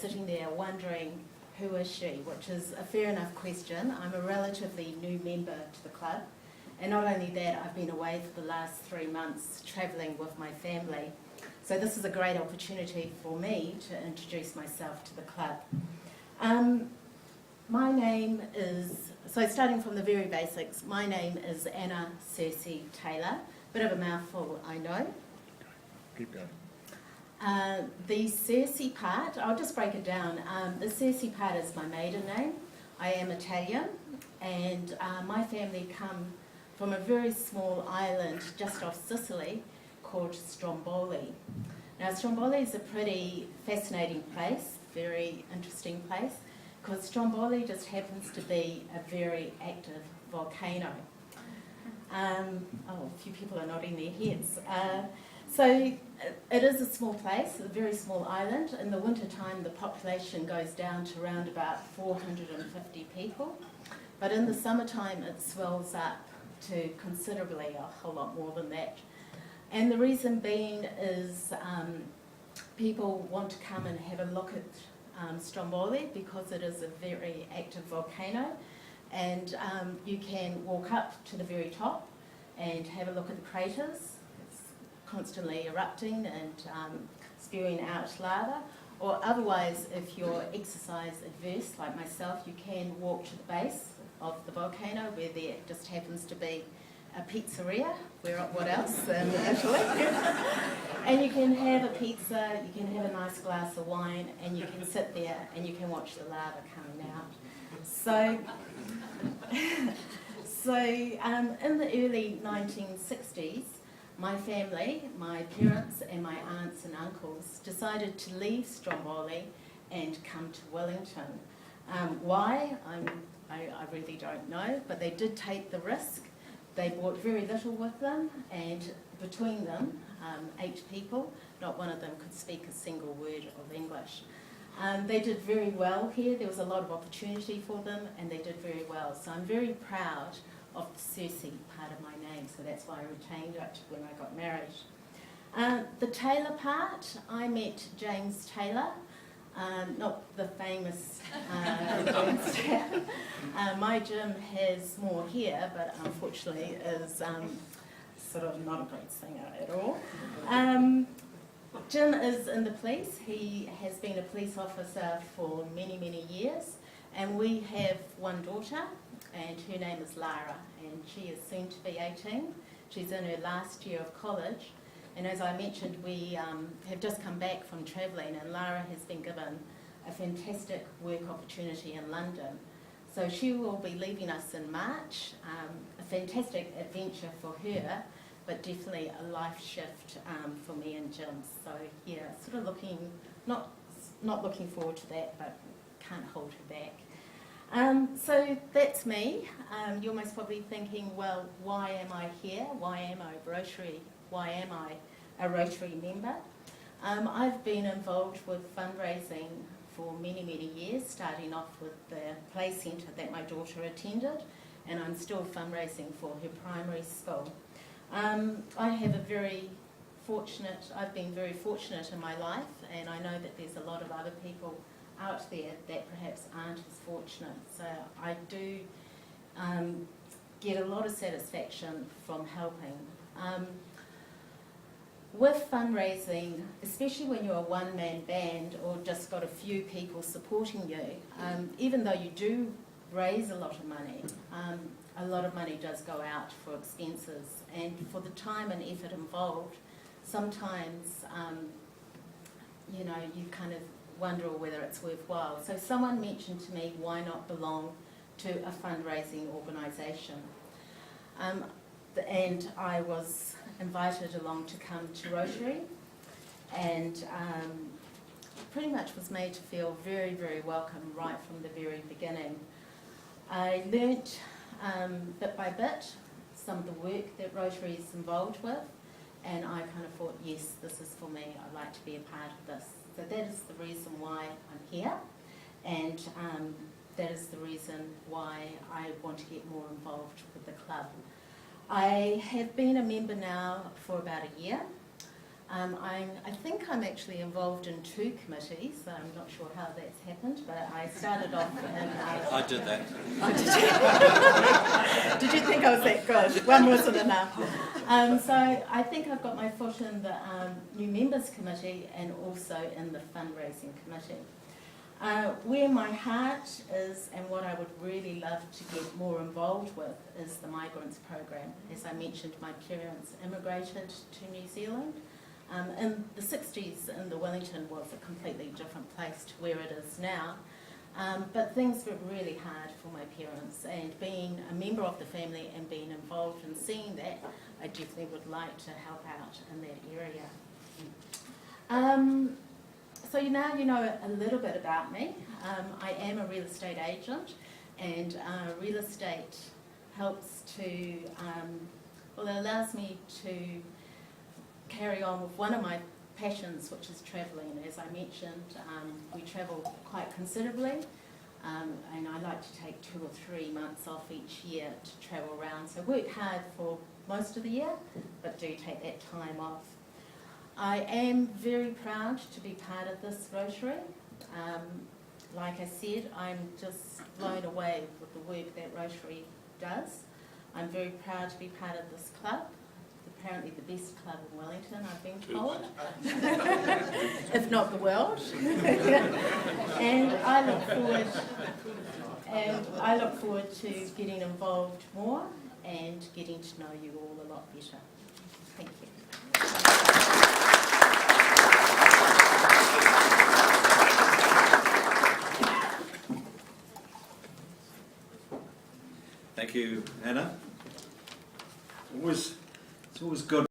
sitting there wondering, who is she? Which is a fair enough question. I'm a relatively new member to the club, and not only that, I've been away for the last 3 months travelling with my family. So this is a great opportunity for me to introduce myself to the club. My name is, so starting from the very basics, my name is Anna Serci Taylor. Bit of a mouthful, I know. Keep going. The Serci part, I'll just break it down. The Serci part is my maiden name. I am Italian, and my family come from a very small island just off Sicily called Stromboli. Now, Stromboli is a pretty fascinating place, very interesting place, because Stromboli just happens to be a very active volcano. A few people are nodding their heads. So it is a small place, a very small island. In the winter time, the population goes down to around about 450 people. But in the summertime, it swells up to considerably a whole lot more than that. And the reason being is people want to come and have a look at Stromboli because it is a very active volcano, and you can walk up to the very top and have a look at the craters. It's constantly erupting and spewing out lava, or otherwise, if you're exercise adverse like myself, you can walk to the base of the volcano where there just happens to be a pizzeria. What else in Italy? And you can have a pizza, you can have a nice glass of wine, and you can sit there and you can watch the lava coming out. So in the early 1960s, my family, my parents and my aunts and uncles decided to leave Stromboli and come to Wellington. Why? I really don't know, but they did take the risk. They brought very little with them, and between them, 8 people, not one of them could speak a single word of English. They did very well here. There was a lot of opportunity for them, and they did very well. So I'm very proud of the Serci part of my name, so that's why I retained it when I got married. The Taylor part, I met James Taylor, not the famous James Taylor. My gym has more here, but unfortunately is sort of not a great singer at all. Jim is in the police. He has been a police officer for many, many years, and we have one daughter, and her name is Lara, and she is soon to be 18. She's in her last year of college, and as I mentioned, we have just come back from travelling, and Lara has been given a fantastic work opportunity in London. So she will be leaving us in March, a fantastic adventure for her, but definitely a life shift for me and Jim. So yeah, sort of not looking forward to that, but can't hold her back. So that's me. You're most probably thinking, well, why am I here? Why am I Rotary? Why am I a Rotary member? I've been involved with fundraising for many, many years, starting off with the play centre that my daughter attended, and I'm still fundraising for her primary school. I've been very fortunate in my life, and I know that there's a lot of other people out there that perhaps aren't as fortunate. So I do get a lot of satisfaction from helping. With fundraising, especially when you're a one-man band or just got a few people supporting you, even though you do raise a lot of money does go out for expenses, and for the time and effort involved, sometimes you kind of wonder whether it's worthwhile. So someone mentioned to me, why not belong to a fundraising organisation? And I was invited along to come to Rotary, and pretty much was made to feel very, very welcome right from the very beginning. I learnt bit by bit some of the work that Rotary is involved with, and I kind of thought, yes, this is for me, I'd like to be a part of this. So that is the reason why I'm here, and that is the reason why I want to get more involved with the club. I have been a member now for about a year. I think I'm actually involved in 2 committees. I'm not sure how that's happened, but I started off in... I did that. Oh, did you? Did you think I was that good? One wasn't enough. So I think I've got my foot in the New Members Committee and also in the Fundraising Committee. Where my heart is and what I would really love to get more involved with is the Migrants Program. As I mentioned, my parents immigrated to New Zealand. In the 60s, in the Wellington was a completely different place to where it is now. But things were really hard for my parents, and being a member of the family and being involved in seeing that, I definitely would like to help out in that area. So now you know a little bit about me. I am a real estate agent, and real estate helps to, well, it allows me to carry on with one of my passions, which is travelling. As I mentioned, we travel quite considerably, and I like to take 2 or 3 months off each year to travel around. So work hard for most of the year, but do take that time off. I am very proud to be part of this Rotary. Like I said, I'm just blown away with the work that Rotary does. I'm very proud to be part of this club. Apparently the best club in Wellington, I've been told, if not the world. And I look forward to getting involved more and getting to know you all a lot better. Thank you. Thank you, Hannah. It's always good.